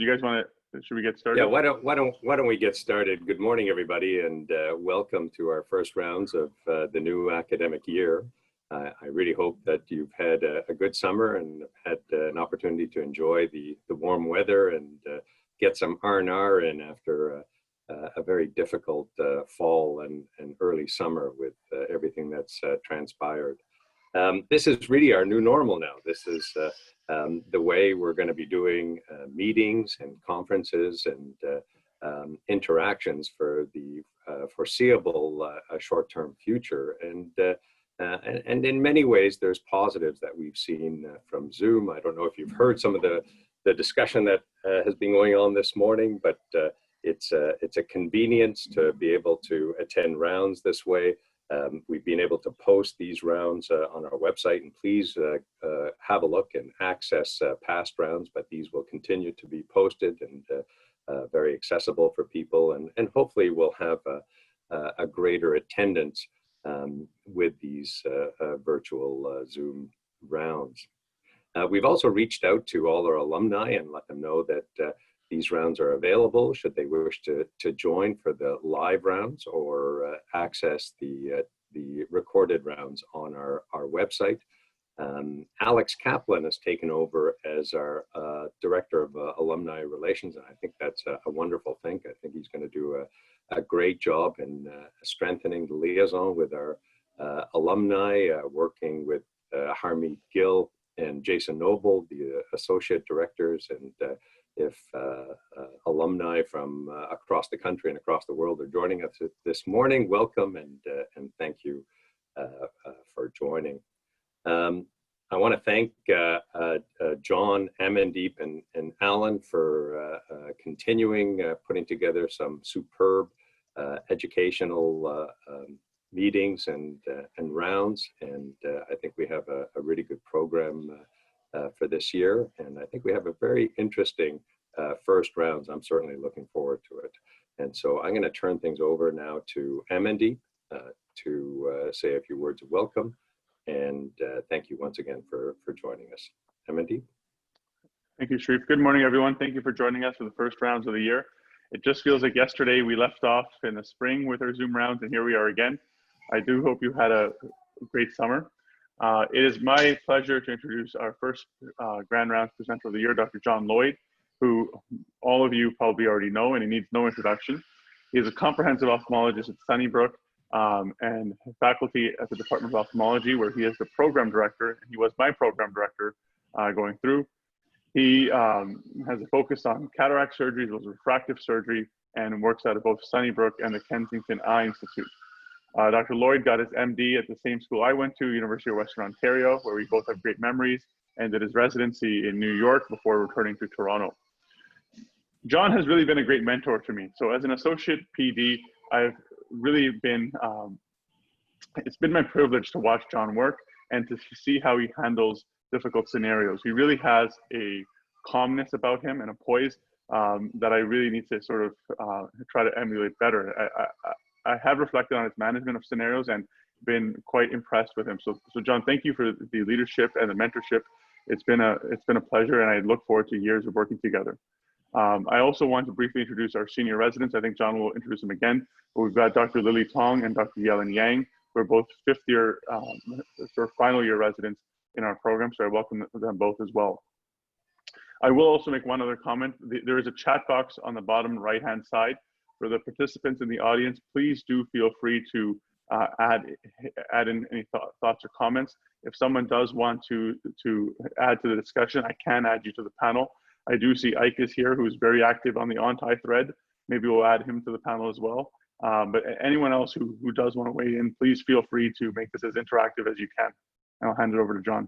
You guys want to? Should we get started? Yeah. Why don't we get started? Good morning, everybody, and welcome to our first rounds of the new academic year. I really hope that you've had a good summer and had an opportunity to enjoy the warm weather and get some R&R in after a very difficult fall and early summer with everything that's transpired. This is really our new normal now. This is the way we're going to be doing meetings and conferences and interactions for the foreseeable short-term future. And in many ways, there's positives that we've seen from Zoom. I don't know if you've heard some of the discussion that has been going on this morning, but it's a convenience to be able to attend rounds this way. We've been able to post these rounds on our website, and please have a look and access past rounds, but these will continue to be posted and very accessible for people, and hopefully we'll have a greater attendance with these virtual Zoom rounds. We've also reached out to all our alumni and let them know that these rounds are available should they wish to join for the live rounds or access the recorded rounds on our website. Alex Kaplan has taken over as our Director of Alumni Relations, and I think that's a wonderful thing. I think he's going to do a great job in strengthening the liaison with our alumni, working with Harmeet Gill and Jason Noble, the Associate Directors, and if alumni from across the country and across the world are joining us this morning, welcome and thank you for joining. I want to thank John, Amandeep, and Alan for continuing putting together some superb educational meetings and rounds, and I think we have a really good program for this year, and I think we have a very interesting first rounds. I'm certainly looking forward to it. And so I'm going to turn things over now to Amandeep to say a few words of welcome, and thank you once again for joining us. Amandeep. Thank you, Sharif. Good morning, everyone. Thank you for joining us for the first rounds of the year. It just feels like yesterday we left off in the spring with our Zoom rounds, and here we are again. I do hope you had a great summer. It is my pleasure to introduce our first Grand Rounds presenter of the year, Dr. John Lloyd, who all of you probably already know, and he needs no introduction. He is a comprehensive ophthalmologist at Sunnybrook and faculty at the Department of Ophthalmology, where he is the program director. He was my program director going through. He has a focus on cataract surgery, as well as refractive surgery, and works out of both Sunnybrook and the Kensington Eye Institute. Dr. Lloyd got his MD at the same school I went to, University of Western Ontario, where we both have great memories, and did his residency in New York before returning to Toronto. John has really been a great mentor to me. So as an associate PD, I've really been, it's been my privilege to watch John work and to see how he handles difficult scenarios. He really has a calmness about him and a poise that I really need to sort of try to emulate better. I have reflected on his management of scenarios and been quite impressed with him. So John, thank you for the leadership and the mentorship. It's been a pleasure, and I look forward to years of working together. I also want to briefly introduce our senior residents. I think John will introduce them again, but we've got Dr. Lily Tong and Dr. Yellen Yang, who are both fifth year, sort of final year residents in our program. So I welcome them both as well. I will also make one other comment. There is a chat box on the bottom right-hand side. For the participants in the audience, please do feel free to add in any thoughts or comments. If someone does want to add to the discussion, I can add you to the panel. I do see Ike is here, who's very active on the on-tie thread. Maybe we'll add him to the panel as well. But anyone else who does want to weigh in, please feel free to make this as interactive as you can. And I'll hand it over to John.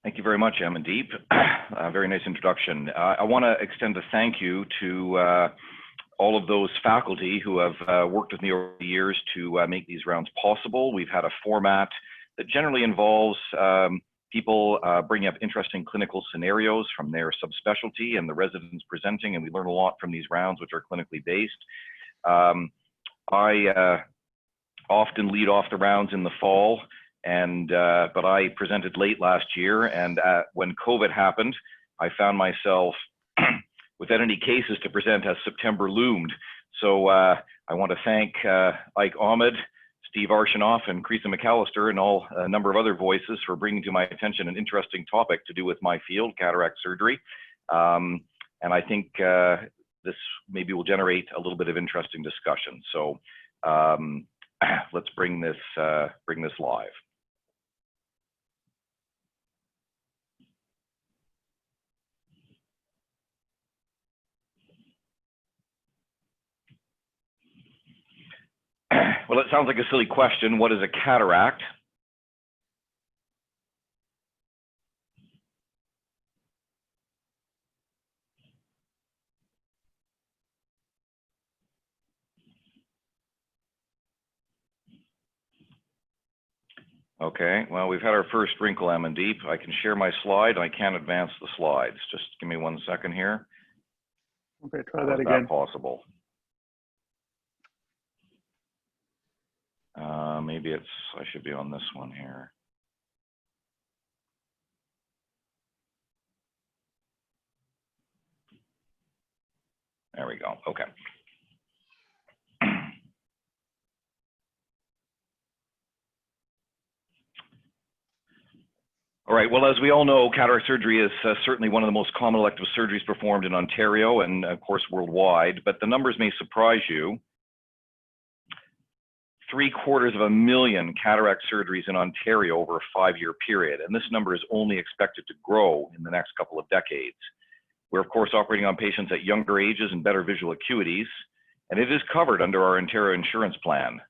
Thank you very much, Amandeep. Very nice introduction. I want to extend a thank you to all of those faculty who have worked with me over the years to make these rounds possible. We've had a format that generally involves people bringing up interesting clinical scenarios from their subspecialty and the residents presenting, and we learn a lot from these rounds, which are clinically based. I often lead off the rounds in the fall, but I presented late last year, and when COVID happened, I found myself without any cases to present as September loomed. So I want to thank Ike Ahmed, Steve Arshinoff, and Creasa McAllister, and a number of other voices for bringing to my attention an interesting topic to do with my field, cataract surgery. And I think this maybe will generate a little bit of interesting discussion. So let's bring this live. Well, it sounds like a silly question. What is a cataract? Okay, well, we've had our first wrinkle, Amandeep. I can share my slide. I can't advance the slides. Just give me 1 second here. Okay, try that again. Is that possible? Maybe I should be on this one here. There we go, okay. All right, well, as we all know, cataract surgery is certainly one of the most common elective surgeries performed in Ontario and, of course, worldwide, but the numbers may surprise you. 750,000 cataract surgeries in Ontario over a 5-year period, and this number is only expected to grow in the next couple of decades. We're, of course, operating on patients at younger ages and better visual acuities, and it is covered under our Ontario insurance plan.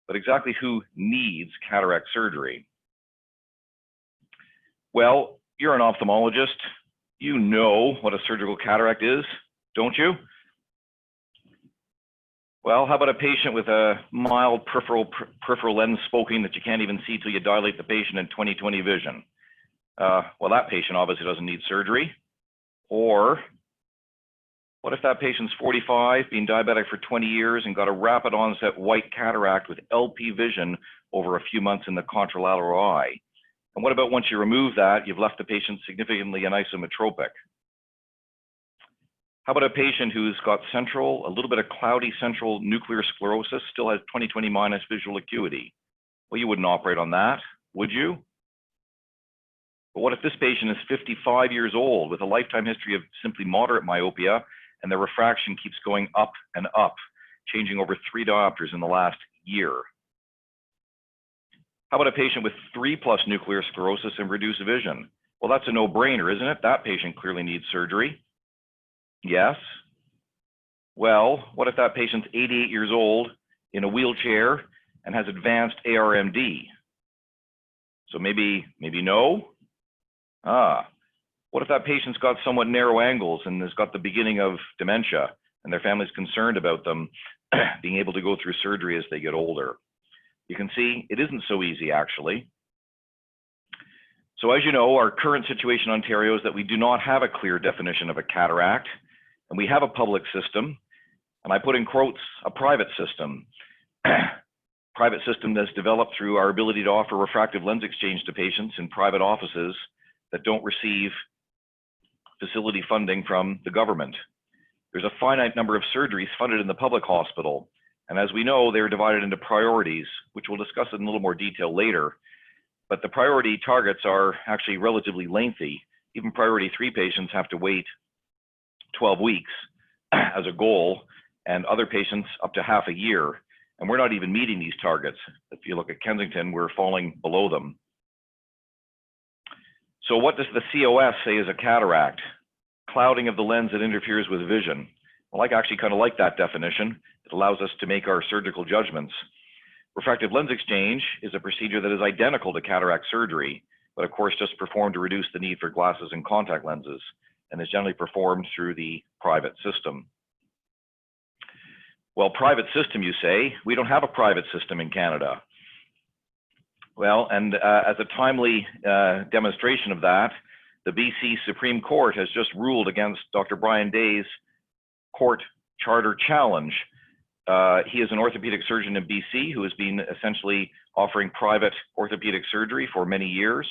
But exactly who needs cataract surgery? Well, you're an ophthalmologist. You know what a surgical cataract is, don't you? Well, how about a patient with a mild peripheral lens spoking that you can't even see till you dilate the patient in 20/20 vision? Well, that patient obviously doesn't need surgery. Or what if that patient's 45, been diabetic for 20 years, and got a rapid onset white cataract with LP vision over a few months in the contralateral eye? And what about once you remove that, you've left the patient significantly anisometropic? How about a patient who's got a little bit of cloudy central nuclear sclerosis, still has 20/20 minus visual acuity? Well, you wouldn't operate on that, would you? But what if this patient is 55 years old with a lifetime history of simply moderate myopia, and their refraction keeps going up and up, changing over 3 diopters in the last year? How about a patient with 3+ nuclear sclerosis and reduced vision? Well, that's a no-brainer, isn't it? That patient clearly needs surgery. Yes. Well, what if that patient's 88 years old, in a wheelchair, and has advanced ARMD? So maybe no. What if that patient's got somewhat narrow angles and has got the beginning of dementia, and their family's concerned about them being able to go through surgery as they get older? You can see it isn't so easy, actually. So as you know, our current situation in Ontario is that we do not have a clear definition of a cataract, and we have a public system, and I put in quotes, a private system. Private system that's developed through our ability to offer refractive lens exchange to patients in private offices that don't receive facility funding from the government. There's a finite number of surgeries funded in the public hospital, and as we know, they're divided into priorities, which we'll discuss in a little more detail later. But the priority targets are actually relatively lengthy. Even priority 3 patients have to wait 12 weeks as a goal, and other patients up to half a year. And we're not even meeting these targets. If you look at Kensington, we're falling below them. So what does the COS say is a cataract? Clouding of the lens that interferes with vision. Well, I actually kind of like that definition. It allows us to make our surgical judgments. Refractive lens exchange is a procedure that is identical to cataract surgery, but of course just performed to reduce the need for glasses and contact lenses, and is generally performed through the private system. Well, private system, you say? We don't have a private system in Canada. Well, and as a timely demonstration of that, the BC Supreme Court has just ruled against Dr. Brian Day's court charter challenge. He is an orthopedic surgeon in BC who has been essentially offering private orthopedic surgery for many years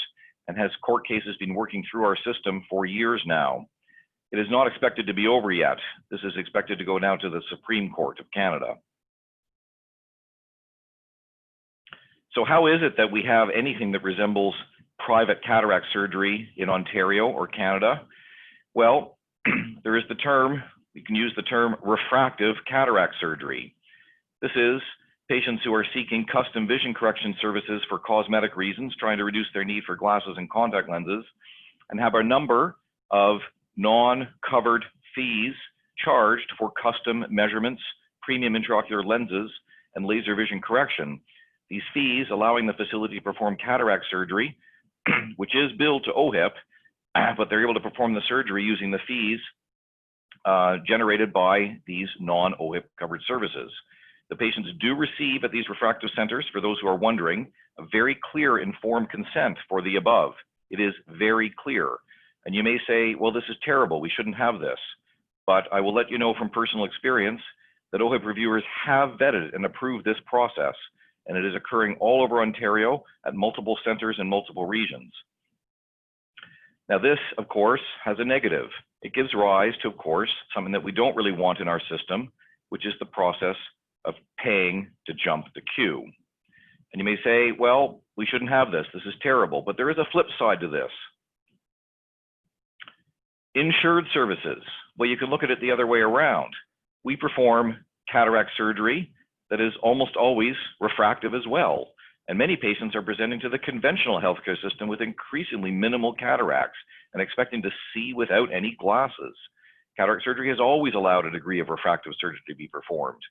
and has court cases been working through our system for years now. It is not expected to be over yet. This is expected to go now to the Supreme Court of Canada. So how is it that we have anything that resembles private cataract surgery in Ontario or Canada? Well, there is the term, we can use the term refractive cataract surgery. This is patients who are seeking custom vision correction services for cosmetic reasons, trying to reduce their need for glasses and contact lenses, and have a number of non-covered fees charged for custom measurements, premium intraocular lenses, and laser vision correction. These fees allowing the facility to perform cataract surgery, which is billed to OHIP, but they're able to perform the surgery using the fees generated by these non-OHIP covered services. The patients do receive at these refractive centers, for those who are wondering, a very clear informed consent for the above. It is very clear. And you may say, well, this is terrible, we shouldn't have this. But I will let you know from personal experience that OHIP reviewers have vetted and approved this process, and it is occurring all over Ontario at multiple centers in multiple regions. Now this, of course, has a negative. It gives rise to, of course, something that we don't really want in our system, which is the process of paying to jump the queue. And you may say, well, we shouldn't have this, this is terrible, but there is a flip side to this. Insured services, well, you can look at it the other way around. We perform cataract surgery that is almost always refractive as well. And many patients are presenting to the conventional healthcare system with increasingly minimal cataracts and expecting to see without any glasses. Cataract surgery has always allowed a degree of refractive surgery to be performed.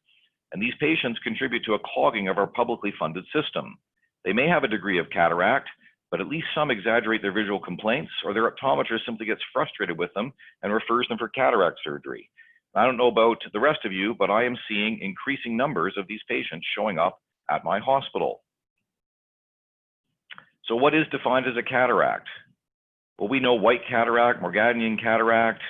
And these patients contribute to a clogging of our publicly funded system. They may have a degree of cataract, but at least some exaggerate their visual complaints, or their optometrist simply gets frustrated with them and refers them for cataract surgery. I don't know about the rest of you, but I am seeing increasing numbers of these patients showing up at my hospital. So what is defined as a cataract? Well, we know white cataract, Morganian cataract,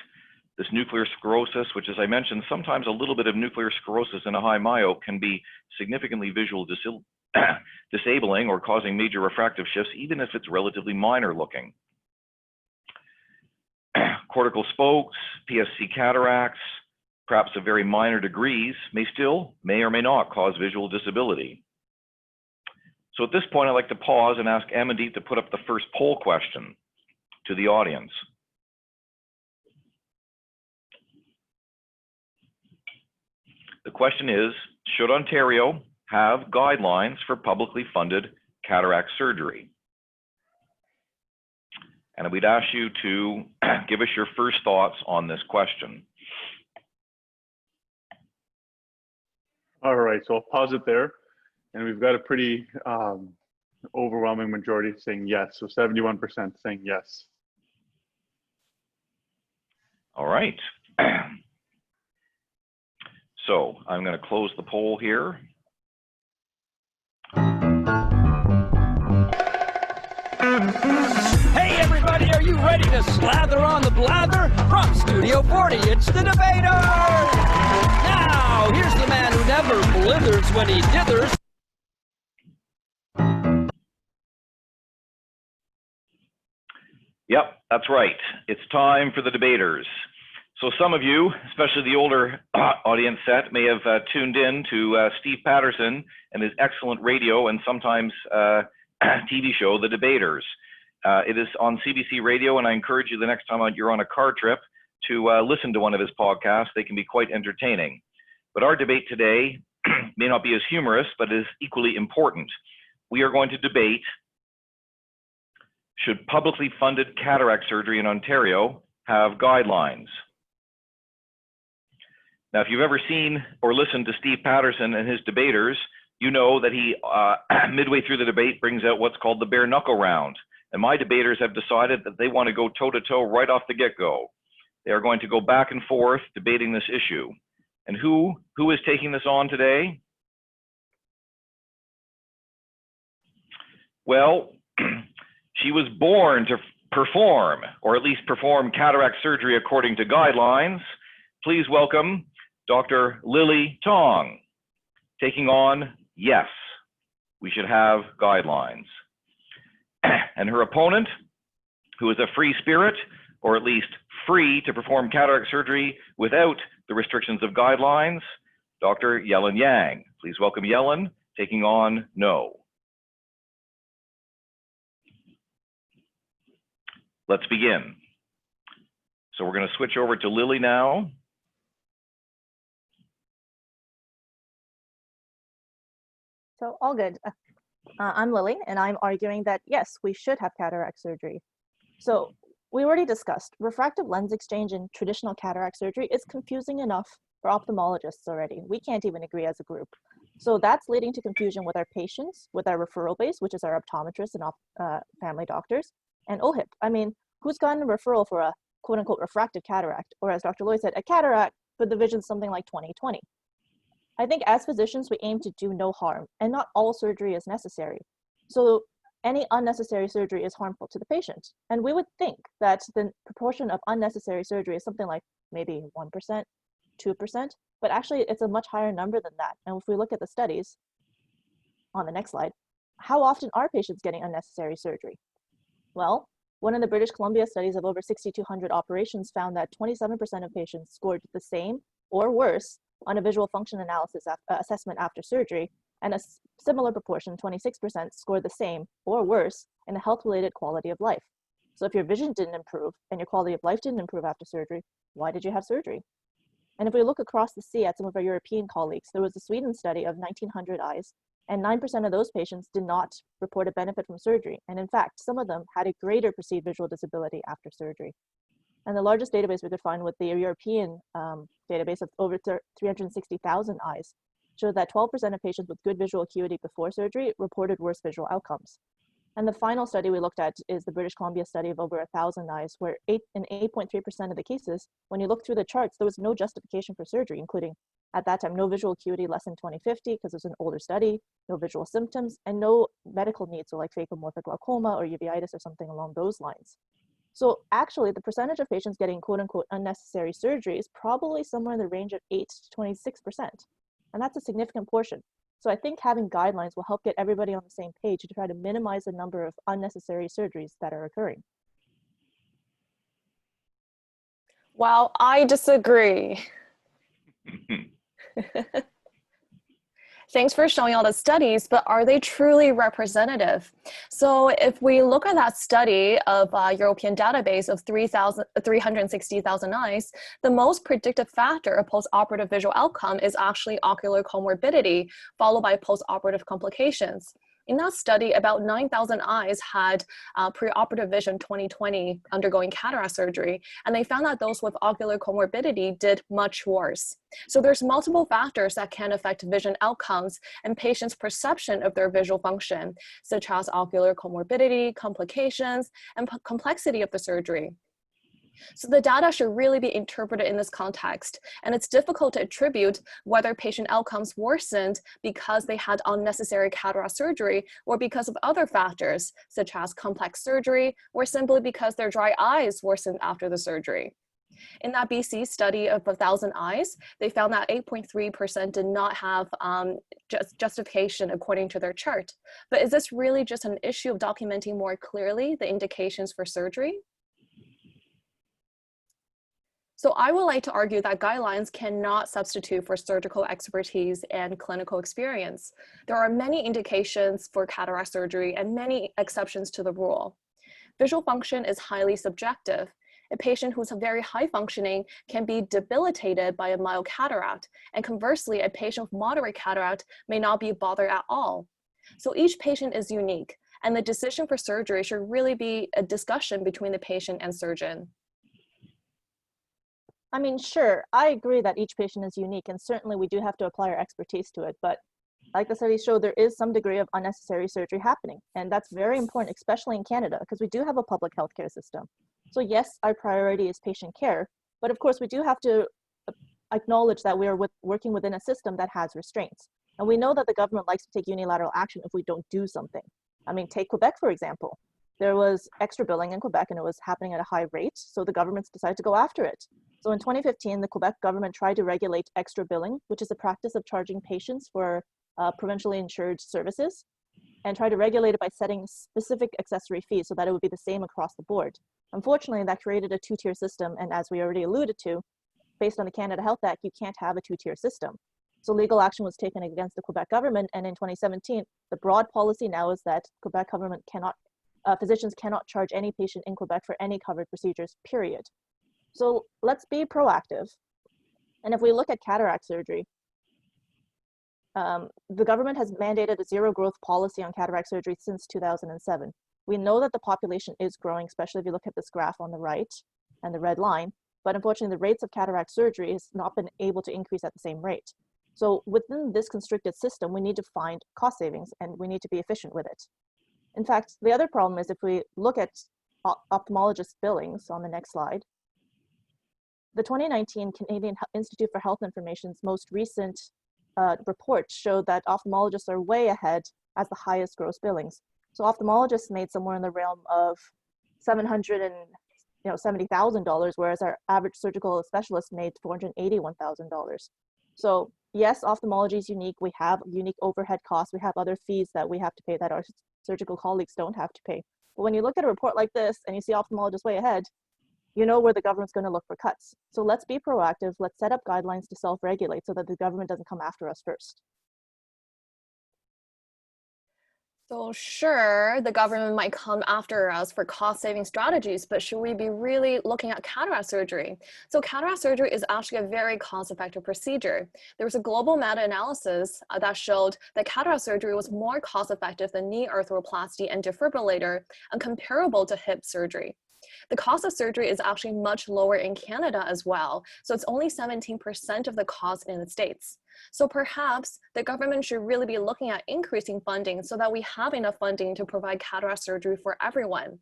this nuclear sclerosis, which, as I mentioned, sometimes a little bit of nuclear sclerosis in a high myope can be significantly visual disabling or causing major refractive shifts, even if it's relatively minor looking. Cortical spokes, PSC cataracts, perhaps of very minor degrees, may or may not cause visual disability. So at this point, I'd like to pause and ask Amandeep to put up the first poll question to the audience. The question is, should Ontario have guidelines for publicly funded cataract surgery? And we'd ask you to give us your first thoughts on this question. All right, so I'll pause it there. And we've got a pretty overwhelming majority saying yes. So 71% saying yes. All right. So I'm going to close the poll here. Hey everybody, are you ready to slather on the blather? From Studio 40, it's the Debaters! Now, here's the man who never blithers when he dithers. Yep, that's right. It's time for the Debaters. So some of you, especially the older audience set, may have tuned in to Steve Patterson and his excellent radio and sometimes TV show, The Debaters. It is on CBC Radio, and I encourage you the next time you're on a car trip to listen to one of his podcasts. They can be quite entertaining. But our debate today may not be as humorous, but is equally important. We are going to debate, should publicly funded cataract surgery in Ontario have guidelines? Now, if you've ever seen or listened to Steve Patterson and his debaters, you know that he, midway through the debate, brings out what's called the bare knuckle round. And my debaters have decided that they want to go toe-to-toe right off the get-go. They are going to go back and forth debating this issue. And who is taking this on today? Well, she was born to perform, or at least perform cataract surgery according to guidelines. Please welcome Dr. Lily Tong, taking on yes. we should have guidelines. And her opponent, who is a free spirit, or at least free to perform cataract surgery without the restrictions of guidelines, Dr. Yellen Yang. Please welcome Yellen, taking on no. Let's begin. So we're going to switch over to Lily now. So all good. I'm Lily, and I'm arguing that yes, we should have cataract surgery. So we already discussed refractive lens exchange in traditional cataract surgery is confusing enough for ophthalmologists already. We can't even agree as a group. So that's leading to confusion with our patients, with our referral base, which is our optometrists and family doctors, and OHIP. I mean, who's gotten a referral for a quote unquote refractive cataract, or as Dr. Lloyd said, a cataract for the vision something like 20/20? I think as physicians, we aim to do no harm, and not all surgery is necessary. So any unnecessary surgery is harmful to the patient. And we would think that the proportion of unnecessary surgery is something like maybe 1%, 2%, but actually it's a much higher number than that. And if we look at the studies on the next slide, how often are patients getting unnecessary surgery? Well, one of the British Columbia studies of over 6,200 operations found that 27% of patients scored the same or worse on a visual function analysis assessment after surgery, and a similar proportion, 26%, scored the same or worse in a health-related quality of life. So if your vision didn't improve and your quality of life didn't improve after surgery, why did you have surgery? And if we look across the sea at some of our European colleagues, there was a Sweden study of 1,900 eyes, and 9% of those patients did not report a benefit from surgery. And in fact, some of them had a greater perceived visual disability after surgery. And the largest database we could find with the European database of over 360,000 eyes showed that 12% of patients with good visual acuity before surgery reported worse visual outcomes. And the final study we looked at is the British Columbia study of over 1,000 eyes, where in 8.3% of the cases, when you look through the charts, there was no justification for surgery, including at that time, no visual acuity less than 20/50 because it was an older study, no visual symptoms, and no medical needs, so like phacoemorphic glaucoma or uveitis or something along those lines. So actually, the percentage of patients getting quote unquote unnecessary surgery is probably somewhere in the range of 8 to 26%. And that's a significant portion. So I think having guidelines will help get everybody on the same page to try to minimize the number of unnecessary surgeries that are occurring. Well, I disagree. Thanks for showing all the studies, but are they truly representative? So if we look at that study of a European database of 360,000 eyes, the most predictive factor of postoperative visual outcome is actually ocular comorbidity, followed by postoperative complications. In that study, about 9,000 eyes had preoperative vision 20/20 undergoing cataract surgery, and they found that those with ocular comorbidity did much worse. So there's multiple factors that can affect vision outcomes and patients' perception of their visual function, such as ocular comorbidity, complications, and complexity of the surgery. So the data should really be interpreted in this context, and it's difficult to attribute whether patient outcomes worsened because they had unnecessary cataract surgery or because of other factors, such as complex surgery, or simply because their dry eyes worsened after the surgery. In that BC study of 1,000 eyes, they found that 8.3% did not have justification according to their chart. But is this really just an issue of documenting more clearly the indications for surgery? So I would like to argue that guidelines cannot substitute for surgical expertise and clinical experience. There are many indications for cataract surgery and many exceptions to the rule. Visual function is highly subjective. A patient who's very high functioning can be debilitated by a mild cataract, and conversely, a patient with moderate cataract may not be bothered at all. So each patient is unique, and the decision for surgery should really be a discussion between the patient and surgeon. I mean, sure, I agree that each patient is unique, and certainly we do have to apply our expertise to it, but like the studies show, there is some degree of unnecessary surgery happening, and that's very important, especially in Canada, because we do have a public healthcare system. So yes, our priority is patient care, but of course we do have to acknowledge that we are working within a system that has restraints. And we know that the government likes to take unilateral action if we don't do something. I mean, take Quebec, for example. There was extra billing in Quebec and it was happening at a high rate, so the governments decided to go after it. So in 2015, the Quebec government tried to regulate extra billing, which is a practice of charging patients for provincially insured services. and try to regulate it by setting specific accessory fees so that it would be the same across the board. Unfortunately, that created a two-tier system, and as we already alluded to, based on the Canada Health Act, you can't have a two-tier system. So legal action was taken against the Quebec government, and in 2017, the broad policy now is that Quebec government cannot, physicians cannot charge any patient in Quebec for any covered procedures, period. So let's be proactive. And if we look at cataract surgery, the government has mandated a zero growth policy on cataract surgery since 2007. We know that the population is growing, especially if you look at this graph on the right and the red line, but unfortunately the rates of cataract surgery has not been able to increase at the same rate. So within this constricted system, we need to find cost savings and we need to be efficient with it. In fact, the other problem is if we look at ophthalmologist billings on the next slide, the 2019 Canadian Institute for Health Information's most recent report showed that ophthalmologists are way ahead as the highest gross billings. So ophthalmologists made somewhere in the realm of $770,000, whereas our average surgical specialist made $481,000. So yes, ophthalmology is unique. We have unique overhead costs. We have other fees that we have to pay that our surgical colleagues don't have to pay. But when you look at a report like this and you see ophthalmologists way ahead, you know where the government's going to look for cuts. So let's be proactive. Let's set up guidelines to self-regulate so that the government doesn't come after us first. So sure, the government might come after us for cost-saving strategies, but should we be really looking at cataract surgery? So cataract surgery is actually a very cost-effective procedure. There was a global meta-analysis that showed that cataract surgery was more cost-effective than knee arthroplasty and defibrillator and comparable to hip surgery. The cost of surgery is actually much lower in Canada as well, so it's only 17% of the cost in the States. So perhaps the government should really be looking at increasing funding so that we have enough funding to provide cataract surgery for everyone.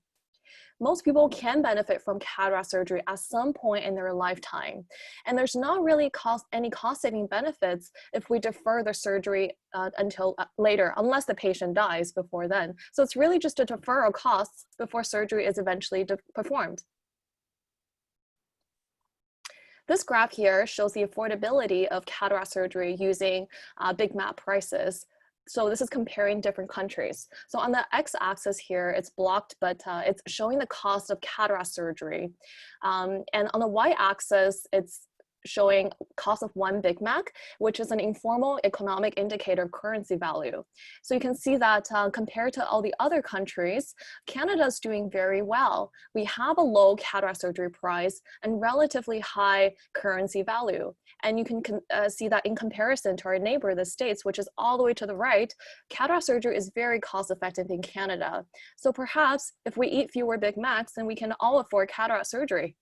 Most people can benefit from cataract surgery at some point in their lifetime. And there's not really any cost-saving benefits if we defer the surgery until later, unless the patient dies before then. So it's really just a deferral of costs before surgery is eventually performed. This graph here shows the affordability of cataract surgery using big map prices. So this is comparing different countries. So on the x-axis here, it's blocked, but it's showing the cost of cataract surgery. And on the y-axis, it's showing cost of one Big Mac, which is an informal economic indicator of currency value. So you can see that compared to all the other countries, Canada is doing very well. We have a low cataract surgery price and relatively high currency value. And you can see that in comparison to our neighbor, the States, which is all the way to the right, cataract surgery is very cost effective in Canada. So perhaps if we eat fewer Big Macs, then we can all afford cataract surgery.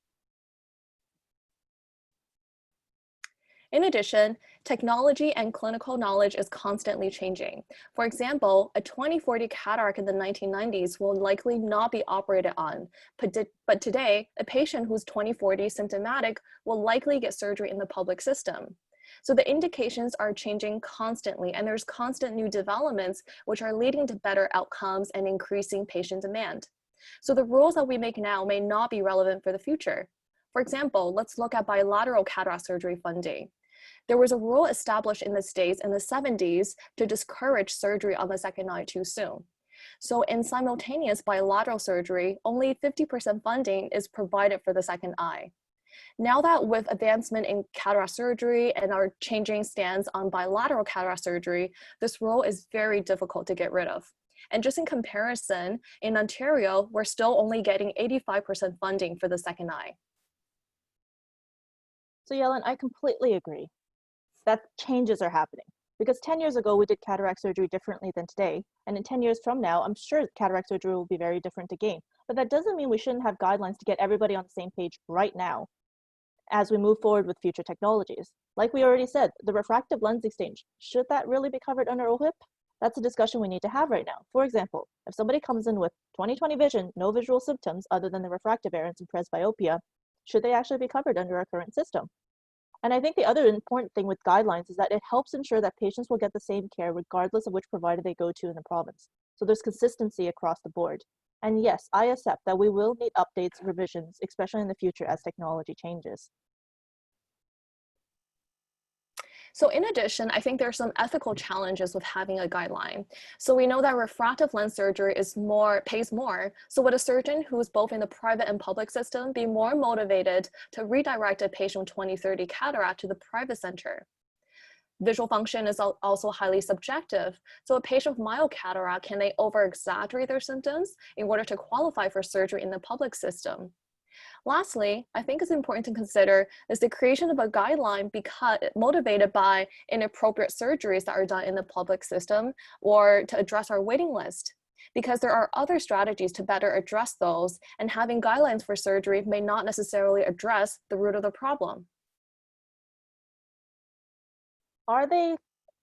In addition, technology and clinical knowledge is constantly changing. For example, a 20/40 cataract in the 1990s will likely not be operated on, but today, a patient who's 20/40 symptomatic will likely get surgery in the public system. So the indications are changing constantly, and there's constant new developments which are leading to better outcomes and increasing patient demand. So the rules that we make now may not be relevant for the future. For example, let's look at bilateral cataract surgery funding. There was a rule established in the States in the 70s to discourage surgery on the second eye too soon. So in simultaneous bilateral surgery, only 50% funding is provided for the second eye. Now that with advancement in cataract surgery and our changing stance on bilateral cataract surgery, this rule is very difficult to get rid of. And just in comparison, in Ontario, we're still only getting 85% funding for the second eye. So Yellen, I completely agree that changes are happening because 10 years ago we did cataract surgery differently than today. And in 10 years from now, I'm sure cataract surgery will be very different again. But that doesn't mean we shouldn't have guidelines to get everybody on the same page right now as we move forward with future technologies. Like we already said, the refractive lens exchange, should that really be covered under OHIP? That's a discussion we need to have right now. For example, if somebody comes in with 20/20 vision, no visual symptoms other than the refractive errors and presbyopia, should they actually be covered under our current system? And I think the other important thing with guidelines is that it helps ensure that patients will get the same care regardless of which provider they go to in the province. So there's consistency across the board. And yes, I accept that we will need updates, revisions, especially in the future as technology changes. So in addition, I think there are some ethical challenges with having a guideline. So we know that refractive lens surgery pays more. So would a surgeon who's both in the private and public system be more motivated to redirect a patient with 20/30 cataract to the private center? Visual function is also highly subjective. So a patient with mild cataract, can they over-exaggerate their symptoms in order to qualify for surgery in the public system? Lastly, I think it's important to consider is the creation of a guideline motivated by inappropriate surgeries that are done in the public system or to address our waiting list. Because there are other strategies to better address those, and having guidelines for surgery may not necessarily address the root of the problem. Are they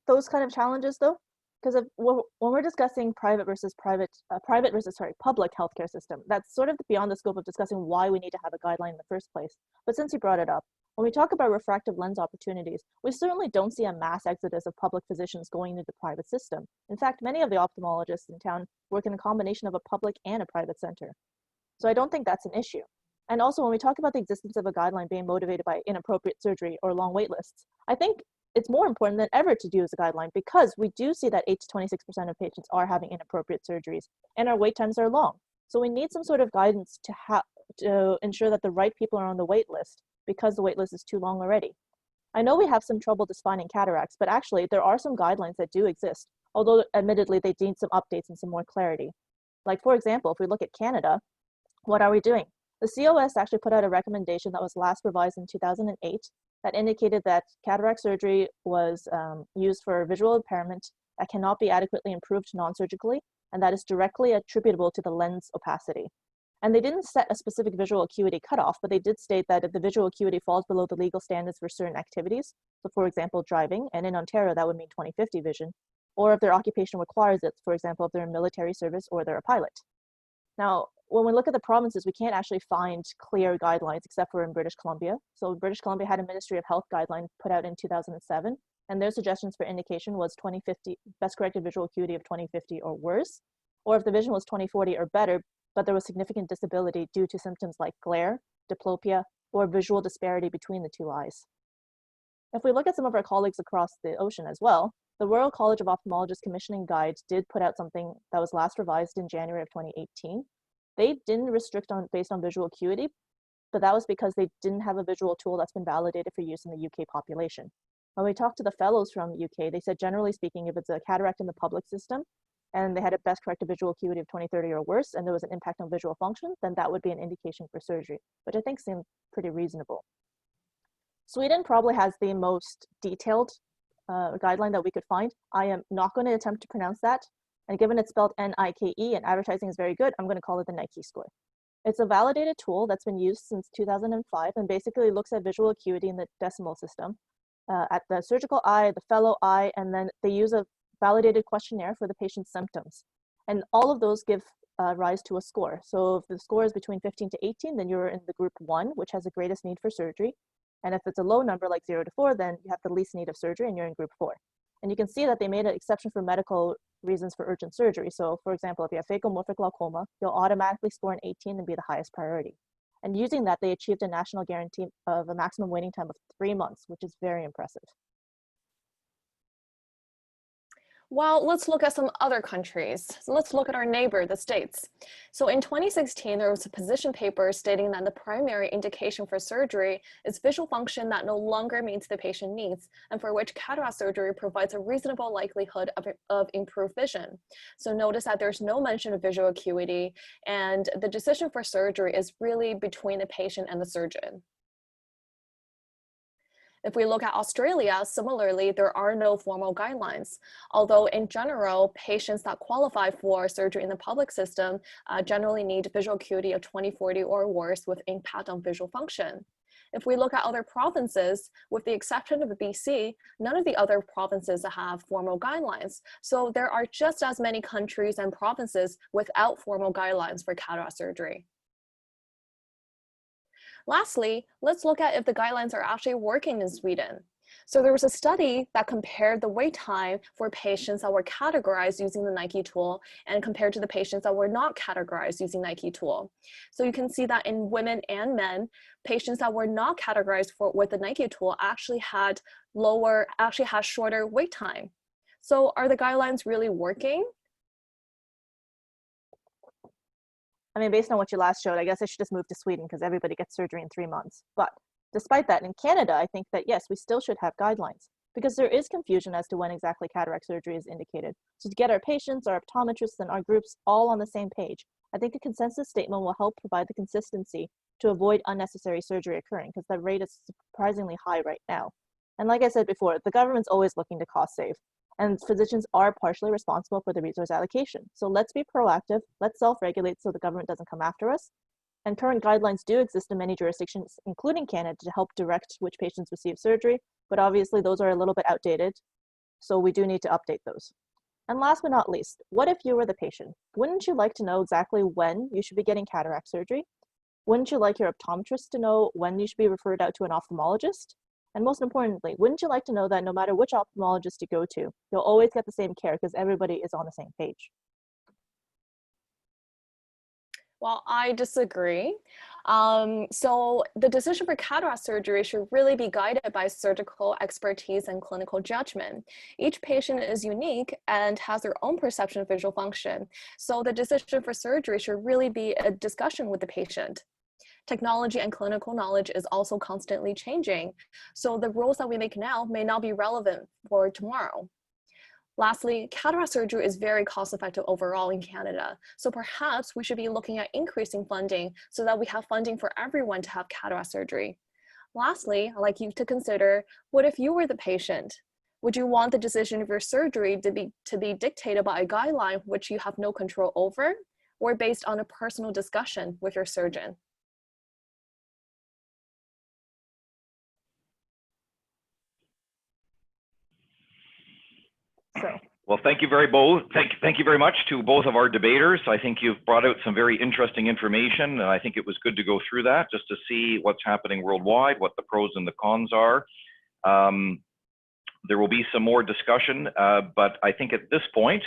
those kind of challenges though? Because when we're discussing public healthcare system, that's sort of beyond the scope of discussing why we need to have a guideline in the first place. But since you brought it up, when we talk about refractive lens opportunities, we certainly don't see a mass exodus of public physicians going into the private system. In fact, many of the ophthalmologists in town work in a combination of a public and a private center. So I don't think that's an issue. And also, when we talk about the existence of a guideline being motivated by inappropriate surgery or long wait lists, I think it's more important than ever to use a guideline, because we do see that 8 to 26% of patients are having inappropriate surgeries and our wait times are long. So we need some sort of guidance to ensure that the right people are on the wait list, because the wait list is too long already. I know we have some trouble defining cataracts, but actually there are some guidelines that do exist, although admittedly they need some updates and some more clarity. Like, for example, if we look at Canada, what are we doing? The COS actually put out a recommendation that was last revised in 2008 that indicated that cataract surgery was used for visual impairment that cannot be adequately improved non-surgically, and that is directly attributable to the lens opacity. And they didn't set a specific visual acuity cutoff, but they did state that if the visual acuity falls below the legal standards for certain activities, so for example, driving, and in Ontario, that would mean 20/50 vision, or if their occupation requires it, for example, if they're in military service or they're a pilot. Now, when we look at the provinces, we can't actually find clear guidelines except for in British Columbia. So British Columbia had a Ministry of Health guideline put out in 2007, and their suggestions for indication was 20/50, best corrected visual acuity of 20/50 or worse, or if the vision was 20/40 or better, but there was significant disability due to symptoms like glare, diplopia, or visual disparity between the two eyes. If we look at some of our colleagues across the ocean as well, the Royal College of Ophthalmologists Commissioning Guide did put out something that was last revised in January of 2018. They didn't restrict based on visual acuity, but that was because they didn't have a visual tool that's been validated for use in the UK population. When we talked to the fellows from UK, they said, generally speaking, if it's a cataract in the public system and they had a best corrected visual acuity of 20/30 or worse, and there was an impact on visual function, then that would be an indication for surgery, which I think seemed pretty reasonable. Sweden probably has the most detailed guideline that we could find. I am not going to attempt to pronounce that. And given it's spelled Nike and advertising is very good, I'm going to call it the Nike score. It's a validated tool that's been used since 2005 and basically looks at visual acuity in the decimal system at the surgical eye, the fellow eye, and then they use a validated questionnaire for the patient's symptoms. And all of those give rise to a score. So if the score is between 15 to 18, then you're in the group 1, which has the greatest need for surgery. And if it's a low number like 0 to 4, then you have the least need of surgery and you're in group 4. And you can see that they made an exception for medical reasons for urgent surgery. So for example, if you have phacomorphic glaucoma, you'll automatically score an 18 and be the highest priority. And using that, they achieved a national guarantee of a maximum waiting time of 3 months, which is very impressive. Well, let's look at some other countries. So let's look at our neighbor, the States. So in 2016, there was a position paper stating that the primary indication for surgery is visual function that no longer meets the patient needs, and for which cataract surgery provides a reasonable likelihood of improved vision. So notice that there's no mention of visual acuity, and the decision for surgery is really between the patient and the surgeon. If we look at Australia, similarly, there are no formal guidelines. Although in general, patients that qualify for surgery in the public system generally need visual acuity of 20/40 or worse with impact on visual function. If we look at other provinces, with the exception of BC, none of the other provinces have formal guidelines. So there are just as many countries and provinces without formal guidelines for cataract surgery. Lastly, let's look at if the guidelines are actually working in Sweden. So there was a study that compared the wait time for patients that were categorized using the Nike tool and compared to the patients that were not categorized using Nike tool. So you can see that in women and men, patients that were not categorized with the Nike tool actually had shorter wait time. So are the guidelines really working? I mean, based on what you last showed, I guess I should just move to Sweden because everybody gets surgery in 3 months. But despite that, in Canada, I think that yes, we still should have guidelines because there is confusion as to when exactly cataract surgery is indicated. So to get our patients, our optometrists, and our groups all on the same page, I think a consensus statement will help provide the consistency to avoid unnecessary surgery occurring because the rate is surprisingly high right now. And like I said before, the government's always looking to cost save. And physicians are partially responsible for the resource allocation. So let's be proactive, let's self-regulate so the government doesn't come after us. And current guidelines do exist in many jurisdictions, including Canada, to help direct which patients receive surgery, but obviously those are a little bit outdated, so we do need to update those. And last but not least, what if you were the patient? Wouldn't you like to know exactly when you should be getting cataract surgery? Wouldn't you like your optometrist to know when you should be referred out to an ophthalmologist? And most importantly, wouldn't you like to know that no matter which ophthalmologist you go to, you'll always get the same care because everybody is on the same page? Well, I disagree. So the decision for cataract surgery should really be guided by surgical expertise and clinical judgment. Each patient is unique and has their own perception of visual function. So the decision for surgery should really be a discussion with the patient. Technology and clinical knowledge is also constantly changing. So the rules that we make now may not be relevant for tomorrow. Lastly, cataract surgery is very cost-effective overall in Canada. So perhaps we should be looking at increasing funding so that we have funding for everyone to have cataract surgery. Lastly, I'd like you to consider, what if you were the patient? Would you want the decision of your surgery to be dictated by a guideline which you have no control over, or based on a personal discussion with your surgeon? Well, thank you very much to both of our debaters. I think you've brought out some very interesting information, and I think it was good to go through that just to see what's happening worldwide, what the pros and the cons are. There will be some more discussion, but I think at this point,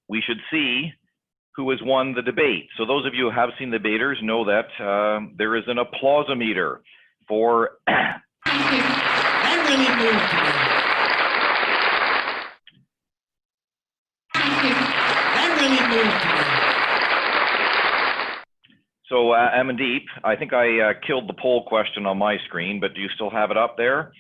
we should see who has won the debate. So those of you who have seen the debaters know that there is an applausometer for... That really moved me. So Amandeep, I think I killed the poll question on my screen, but do you still have it up there?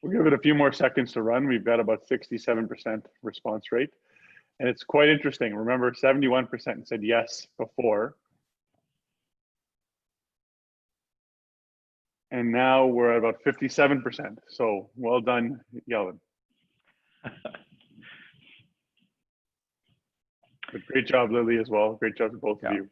We'll give it a few more seconds to run. We've got about 67% response rate. And it's quite interesting. Remember, 71% said yes before. And now we're at about 57%. So well done, Yellen. But great job, Lily, as well. Great job to both of you.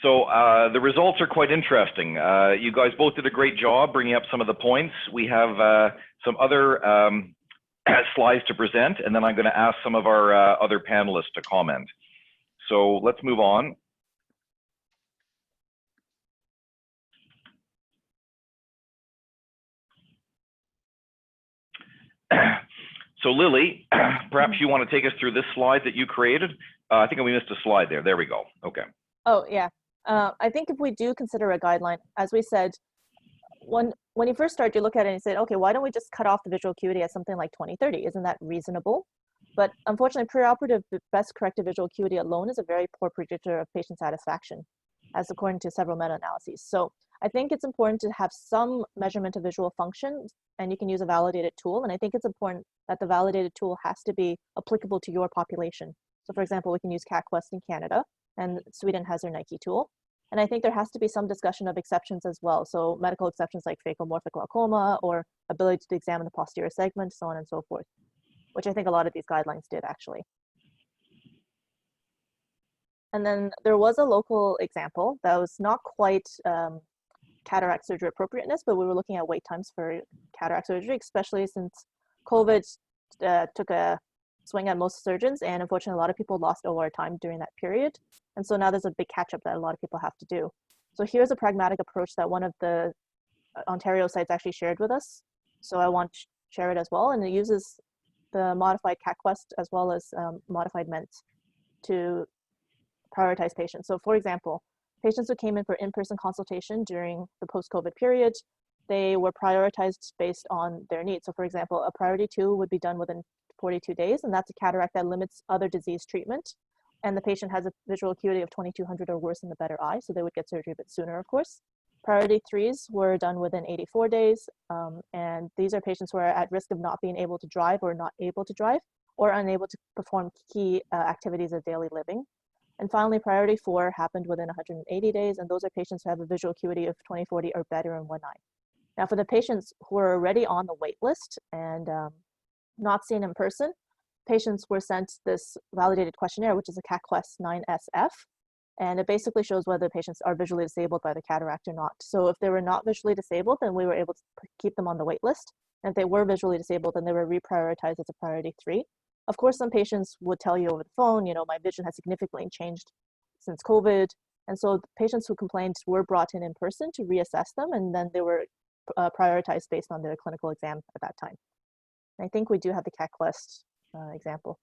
So the results are quite interesting. You guys both did a great job bringing up some of the points. We have some other slides to present, and then I'm going to ask some of our other panelists to comment. So let's move on. So Lily, perhaps you want to take us through this slide that you created? I think we missed a slide there. There we go. Okay. Oh, yeah. I think if we do consider a guideline, as we said, when you first start, you look at it and you say, okay, why don't we just cut off the visual acuity at something like 20/30? Isn't that reasonable? But unfortunately, preoperative best corrected visual acuity alone is a very poor predictor of patient satisfaction, as according to several meta-analyses. So I think it's important to have some measurement of visual function, and you can use a validated tool. And I think it's important that the validated tool has to be applicable to your population. So for example, we can use CatQuest in Canada, and Sweden has their Nike tool. And I think there has to be some discussion of exceptions as well. So medical exceptions like phacomorphic glaucoma or ability to examine the posterior segment, so on and so forth, which I think a lot of these guidelines did actually. And then there was a local example that was not quite cataract surgery appropriateness, but we were looking at wait times for cataract surgery, especially since COVID took a swing at most surgeons, and unfortunately a lot of people lost OR time during that period. And so now there's a big catch up that a lot of people have to do. So here's a pragmatic approach that one of the Ontario sites actually shared with us. So I want to share it as well, and it uses the modified CatQuest as well as modified MENT to prioritize patients. So for example, patients who came in for in-person consultation during the post-COVID period, they were prioritized based on their needs. So for example, a priority 2 would be done within 42 days, and that's a cataract that limits other disease treatment. And the patient has a visual acuity of 2200 or worse in the better eye, so they would get surgery a bit sooner, of course. Priority 3s were done within 84 days, and these are patients who are at risk of not being able to drive or not able to drive or unable to perform key activities of daily living. And finally, priority 4 happened within 180 days, and those are patients who have a visual acuity of 20/40 or better in one eye. Now, for the patients who are already on the wait list and not seen in person, patients were sent this validated questionnaire, which is a CatQuest 9SF, and it basically shows whether patients are visually disabled by the cataract or not. So if they were not visually disabled, then we were able to keep them on the wait list. And if they were visually disabled, then they were reprioritized as a priority 3. Of course, some patients would tell you over the phone, you know, my vision has significantly changed since COVID. And so the patients who complained were brought in person to reassess them, and then they were prioritized based on their clinical exam at that time. And I think we do have the CatQuest example.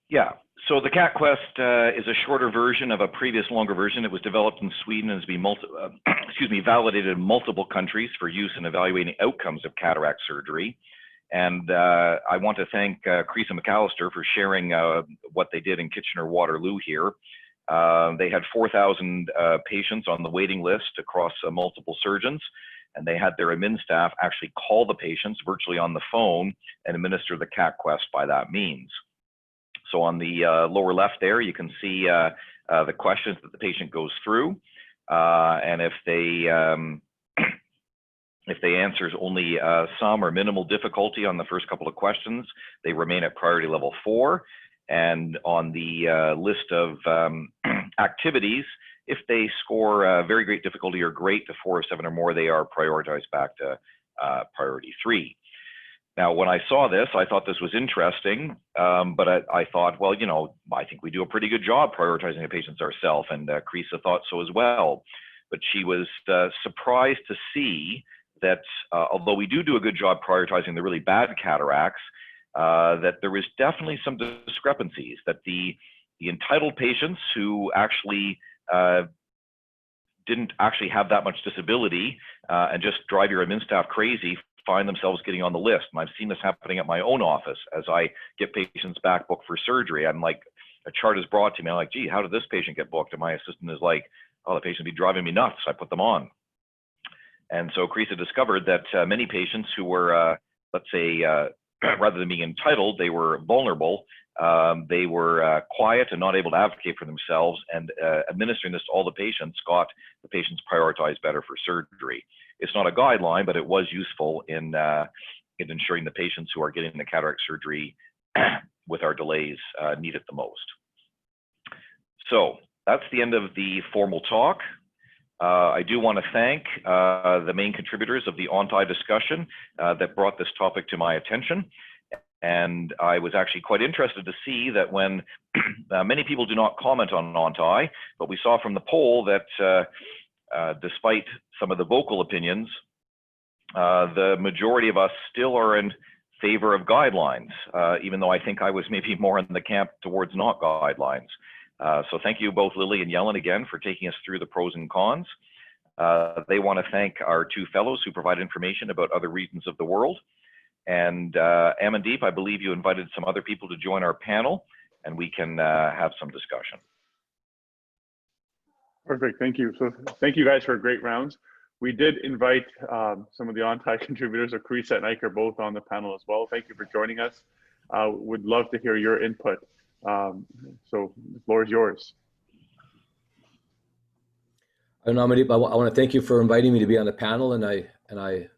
Yeah, so the CatQuest is a shorter version of a previous longer version. It was developed in Sweden and has been validated in multiple countries for use in evaluating outcomes of cataract surgery. And I want to thank Creesa McAllister for sharing what they did in Kitchener-Waterloo here. They had 4,000 patients on the waiting list across multiple surgeons, and they had their admin staff actually call the patients virtually on the phone and administer the CatQuest by that means. So on the lower left there, you can see the questions that the patient goes through, and if they answers only some or minimal difficulty on the first couple of questions, they remain at priority level 4. And on the list of activities, if they score very great difficulty or great to 4 or 7 or more, they are prioritized back to priority 3. Now, when I saw this, I thought this was interesting, but I thought, well, you know, I think we do a pretty good job prioritizing the patients ourselves, and Creesa thought so as well. But she was surprised to see that although we do a good job prioritizing the really bad cataracts, that there was definitely some discrepancies, that the entitled patients who actually didn't actually have that much disability and just drive your admin staff crazy find themselves getting on the list. And I've seen this happening at my own office as I get patients back booked for surgery. I'm like, a chart is brought to me. I'm like, gee, how did this patient get booked? And my assistant is like, oh, the patient be driving me nuts. I put them on. And so Creesa discovered that many patients who were, let's say, rather than being entitled, they were vulnerable. They were quiet and not able to advocate for themselves, and administering this to all the patients got the patients prioritized better for surgery. It's not a guideline, but it was useful in ensuring the patients who are getting the cataract surgery with our delays need it the most. So that's the end of the formal talk. I do want to thank the main contributors of the ONTI discussion that brought this topic to my attention. And I was actually quite interested to see that when many people do not comment on ONTI, but we saw from the poll that despite some of the vocal opinions, the majority of us still are in favor of guidelines, even though I think I was maybe more in the camp towards not guidelines. So thank you both Lily and Yellen again for taking us through the pros and cons. They want to thank our 2 fellows who provide information about other regions of the world. And Amandeep, I believe you invited some other people to join our panel, and we can have some discussion. Perfect, thank you. So thank you guys for great rounds. We did invite some of the ONTI contributors, so Creesa and Ike are both on the panel as well. Thank you for joining us. Would love to hear your input. So the floor is yours. Amandeep, I want to thank you for inviting me to be on the panel, and I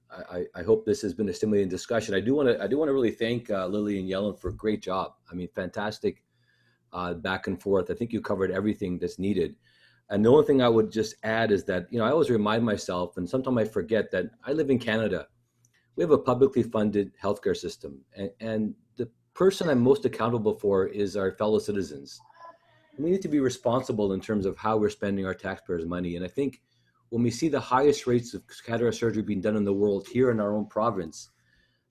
hope this has been a stimulating discussion. I do want to really thank Lily and Yellen for a great job. I mean, fantastic back and forth. I think you covered everything that's needed. And the only thing I would just add is that, I always remind myself, and sometimes I forget, that I live in Canada. We have a publicly funded healthcare system, and the person I'm most accountable for is our fellow citizens. We need to be responsible in terms of how we're spending our taxpayers' money. And I think when we see the highest rates of cataract surgery being done in the world here in our own province,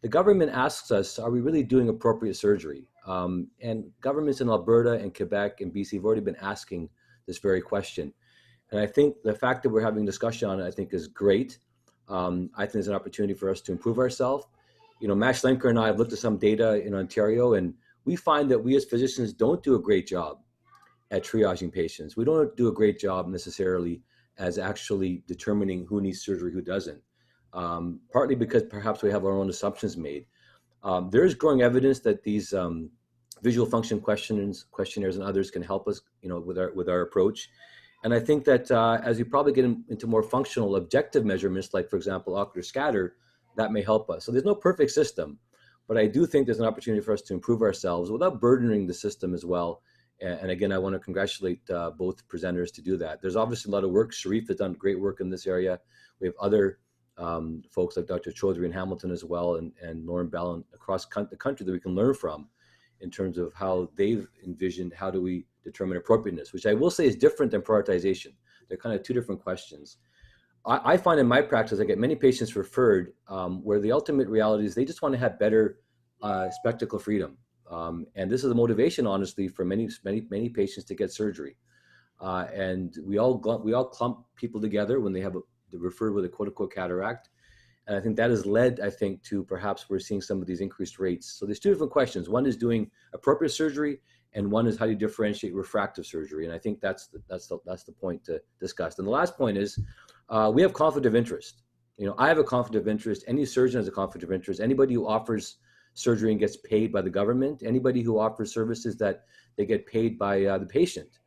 the government asks us, are we really doing appropriate surgery? And governments in Alberta and Quebec and BC have already been asking this very question. And I think the fact that we're having a discussion on it, I think is great. I think there's an opportunity for us to improve ourselves. Matt Schlenker and I have looked at some data in Ontario, and we find that we as physicians don't do a great job at triaging patients. We don't do a great job necessarily as actually determining who needs surgery, who doesn't. Partly because perhaps we have our own assumptions made. There is growing evidence that these visual function questionnaires and others can help us, with our approach. And I think that as we probably get into more functional, objective measurements, like for example, ocular scatter, that may help us. So there's no perfect system, but I do think there's an opportunity for us to improve ourselves without burdening the system as well. And again, I want to congratulate both presenters to do that. There's obviously a lot of work. Sharif has done great work in this area. We have other folks like Dr. Chaudhry in Hamilton as well, and Lauren Ballon across the country that we can learn from in terms of how they've envisioned how do we determine appropriateness, which I will say is different than prioritization. They're kind of two different questions. I find in my practice, I get many patients referred where the ultimate reality is they just want to have better spectacle freedom. And this is a motivation, honestly, for many patients to get surgery. And we all clump people together when they have they're referred with a quote-unquote cataract. And I think that has led, I think, to perhaps we're seeing some of these increased rates. So there's two different questions. One is doing appropriate surgery, and one is how do you differentiate refractive surgery. And I think that's the point to discuss. And the last point is we have conflict of interest. I have a conflict of interest. Any surgeon has a conflict of interest. Anybody who offers surgery and gets paid by the government, anybody who offers services that they get paid by the patient,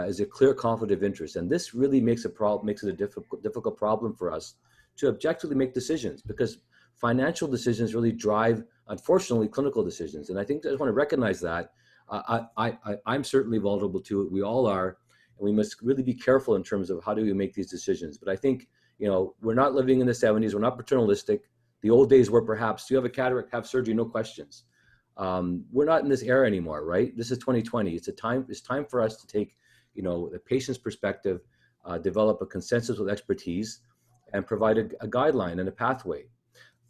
is a clear conflict of interest. And this really makes it a difficult problem for us to objectively make decisions, because financial decisions really drive, unfortunately, clinical decisions. And I think I just want to recognize that. I'm certainly vulnerable to it. We all are. And we must really be careful in terms of how do we make these decisions. But I think, we're not living in the 70s. We're not paternalistic. The old days were perhaps, you have a cataract, have surgery, no questions. We're not in this era anymore, right? This is 2020. It's time for us to take, the patient's perspective, develop a consensus with expertise, and provide a guideline and a pathway.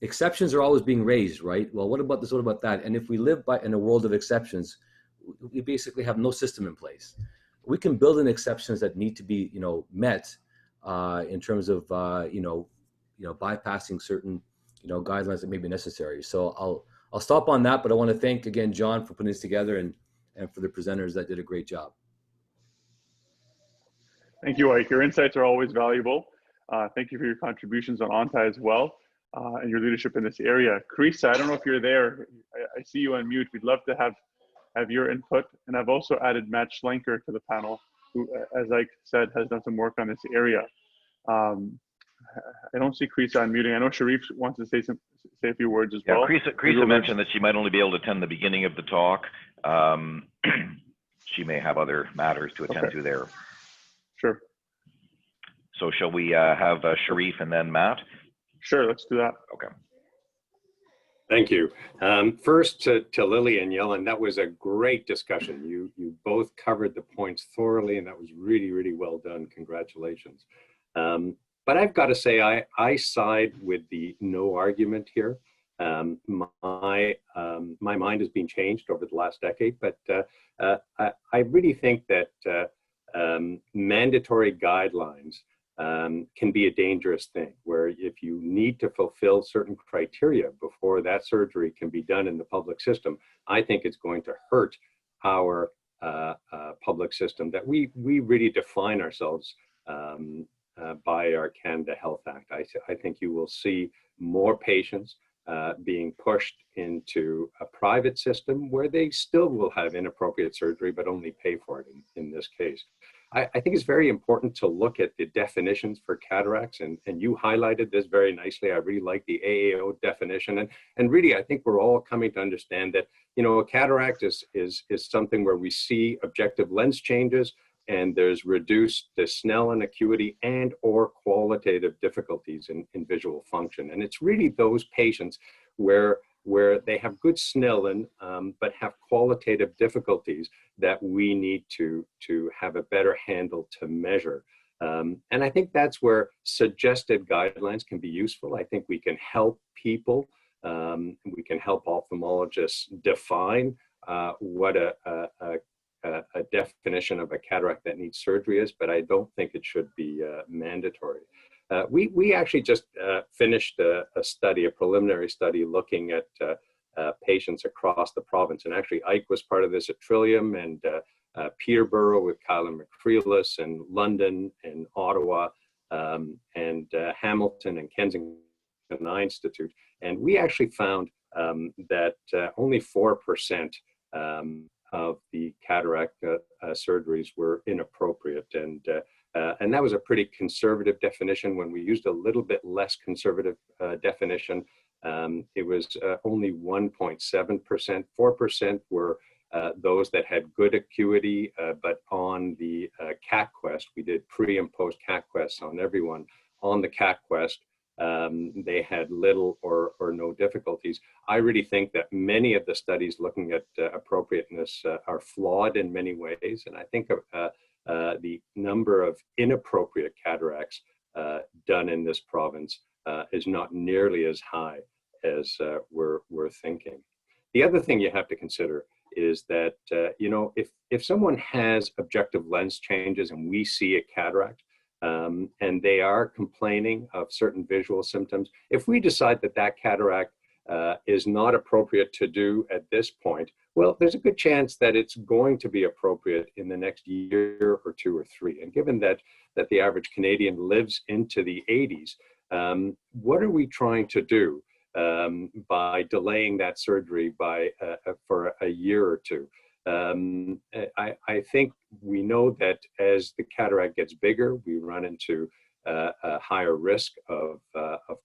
Exceptions are always being raised, right? Well, what about this? What about that? And if we live in a world of exceptions, we basically have no system in place. We can build in exceptions that need to be, met in terms of, bypassing certain, guidelines that may be necessary. So I'll stop on that, but I want to thank again, John, for putting this together, and for the presenters that did a great job. Thank you, Ike. Your insights are always valuable. Thank you for your contributions on ONTA as well, and your leadership in this area. Carissa, I don't know if you're there. I see you on mute. We'd love to have your input. And I've also added Matt Schlenker to the panel, who, as Ike said, has done some work on this area. I don't see Carissa unmuting. I know Sharif wants to say a few words as well. Carissa mentioned that she might only be able to attend the beginning of the talk. She may have other matters to attend to there. Sure. So shall we have Sharif and then Matt? Sure, let's do that. Okay. Thank you. First to Lily and Yellen, that was a great discussion. You both covered the points thoroughly, and that was really, really well done. Congratulations. But I've got to say, I side with the no argument here. My mind has been changed over the last decade, but I really think that mandatory guidelines can be a dangerous thing, where if you need to fulfill certain criteria before that surgery can be done in the public system, I think it's going to hurt our public system that we really define ourselves by our Canada Health Act. I think you will see more patients being pushed into a private system where they still will have inappropriate surgery, but only pay for it in this case. I think it's very important to look at the definitions for cataracts, and you highlighted this very nicely. I really like the AAO definition, and really I think we're all coming to understand that, a cataract is something where we see objective lens changes, and there's reduced the Snellen acuity and or qualitative difficulties in visual function. And it's really those patients where they have good Snellen, but have qualitative difficulties that we need to have a better handle to measure. And I think that's where suggested guidelines can be useful. I think we can help people, we can help ophthalmologists define what a definition of a cataract that needs surgery is, but I don't think it should be mandatory. We actually just finished a study, a preliminary study looking at patients across the province. And actually Ike was part of this at Trillium, and Peterborough with Kylan McCreelis, and London and Ottawa, and Hamilton and Kensington Eye Institute. And we actually found that only 4% of the cataract surgeries were inappropriate. And that was a pretty conservative definition. When we used a little bit less conservative definition, it was only 1.7%. 4% were those that had good acuity, but on the CAT Quest, we did pre and post CAT Quests on everyone. On the CAT Quest, they had little or no difficulties. I really think that many of the studies looking at appropriateness are flawed in many ways. And I think the number of inappropriate cataracts done in this province is not nearly as high as we're thinking. The other thing you have to consider is that, you know, if someone has objective lens changes and we see a cataract, and they are complaining of certain visual symptoms, if we decide that that cataract is not appropriate to do at this point, well, there's a good chance that it's going to be appropriate in the next year or 2 or 3. And given that the average Canadian lives into the 80s, what are we trying to do by delaying that surgery for a year or 2? I think we know that as the cataract gets bigger, we run into a higher risk of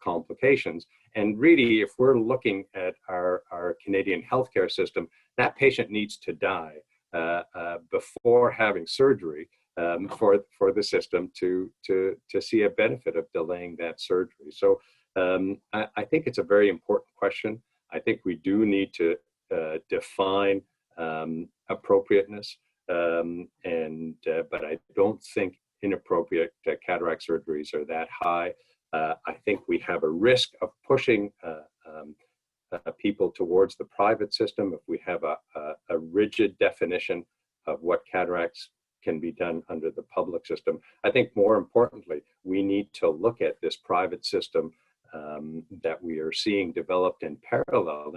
complications. And really, if we're looking at our Canadian healthcare system, that patient needs to die before having surgery for the system to see a benefit of delaying that surgery. So I think it's a very important question. I think we do need to define appropriateness, but I don't think inappropriate cataract surgeries are that high. I think we have a risk of pushing people towards the private system if we have a rigid definition of what cataracts can be done under the public system. I think more importantly, we need to look at this private system that we are seeing developed in parallel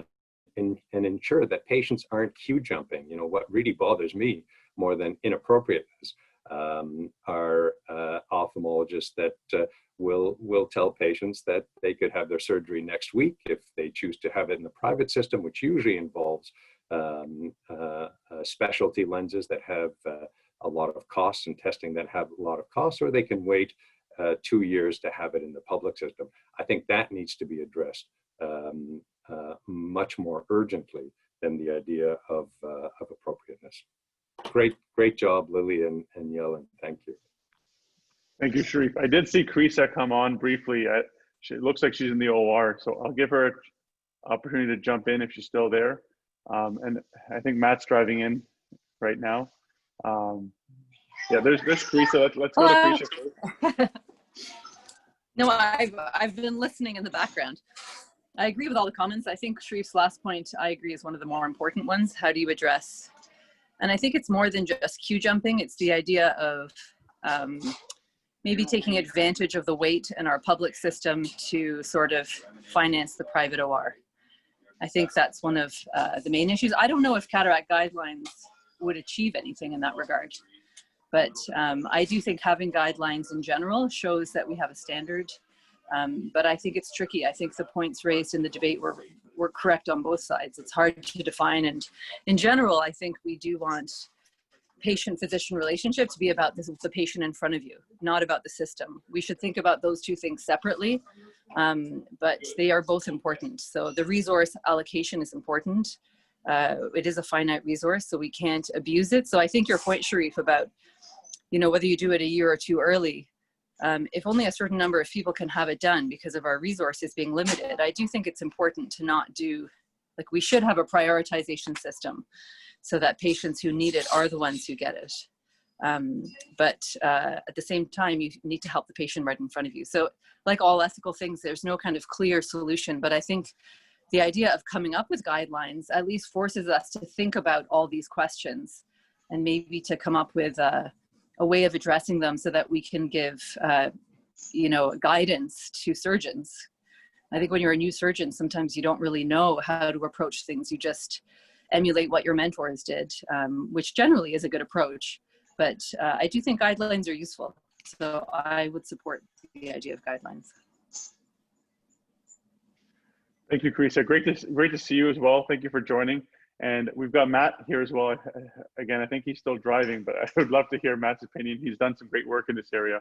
and ensure that patients aren't queue jumping. You know, what really bothers me more than inappropriateness are ophthalmologists that will tell patients that they could have their surgery next week if they choose to have it in the private system, which usually involves specialty lenses that have a lot of costs and testing that have a lot of costs, or they can wait 2 years to have it in the public system. I think that needs to be addressed much more urgently than the idea of appropriateness. Great job, Lily and Yellen. Thank you. Thank you, Sharif. I did see Krisa come on briefly. It looks like she's in the OR, so I'll give her an opportunity to jump in if she's still there. And I think Matt's driving in right now. Yeah, there's Krisa. Let's go to Krisa first. No, I've been listening in the background. I agree with all the comments. I think Sharif's last point, I agree, is one of the more important ones. How do you address? And I think it's more than just queue jumping. It's the idea of maybe taking advantage of the weight in our public system to sort of finance the private OR. I think that's one of the main issues. I don't know if cataract guidelines would achieve anything in that regard. But I do think having guidelines in general shows that we have a standard. But I think it's tricky. I think the points raised in the debate were correct on both sides. It's hard to define. And in general, I think we do want patient-physician relationship to be about the patient in front of you, not about the system. We should think about those two things separately, but they are both important. So the resource allocation is important. It is a finite resource, so we can't abuse it. So I think your point, Sharif, about you know, whether you do it a year or two early, if only a certain number of people can have it done because of our resources being limited, I do think it's important to not do, like, we should have a prioritization system so that patients who need it are the ones who get it. But at the same time, you need to help the patient right in front of you. So like all ethical things, there's no kind of clear solution, but I think the idea of coming up with guidelines at least forces us to think about all these questions and maybe to come up with a way of addressing them so that we can give, you know, guidance to surgeons. I think when you're a new surgeon, sometimes you don't really know how to approach things. You just emulate what your mentors did, which generally is a good approach. But I do think guidelines are useful. So I would support the idea of guidelines. Thank you, Carissa. Great to see you as well. Thank you for joining. And we've got Matt here as well. Again, I think he's still driving, but I would love to hear Matt's opinion. He's done some great work in this area.